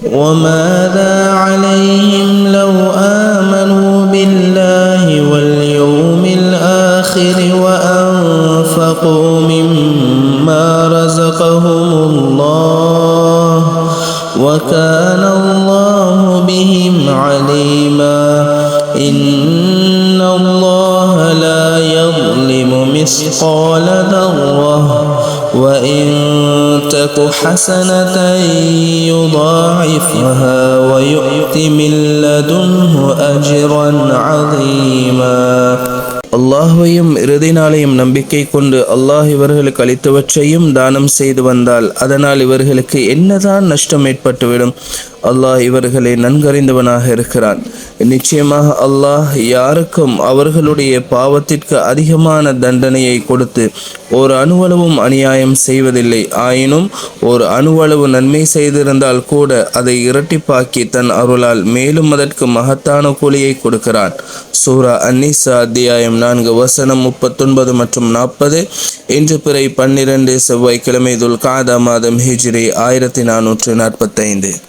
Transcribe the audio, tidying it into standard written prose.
وماذا عليهم لو آمنوا بالله واليوم الآخر وأنفقوا مما رزقهم الله وكان الله بهم عليما إن الله لا يظلم مثقال ذرة وإن تك حسنة يضاعفها ويؤت من لدنه أجرا عظيما. அல்லாஹ்வையும் இறுதி நாளையும் நம்பிக்கை கொண்டு அல்லாஹ் இவர்களுக்கு அளித்தவற்றையும் தானம் செய்து வந்தால் அதனால் இவர்களுக்கு என்னதான் நஷ்டம் ஏற்பட்டுவிடும்? அல்லாஹ் இவர்களை நன்கறிந்தவனாக இருக்கிறான். நிச்சயமாக அல்லாஹ் யாருக்கும் அவர்களுடைய பாவத்திற்கு அதிகமான தண்டனையை கொடுத்து ஒரு அணுவளவும் அநியாயம் செய்வதில்லை. ஆயினும் ஒரு அணுவளவு நன்மை செய்திருந்தால் கூட அதை இரட்டிப்பாக்கி தன் அருளால் மேலும் அதற்கு மகத்தான கூலியை கொடுக்கிறான். சூரா அந்நிசா அத்தியாயம் 4 வசனம் 39 மற்றும் 40. இன்று பிறை 12 செவ்வாய்க்கிழமை துல்காதா மாதம் ஹிஜ்ரி 1445.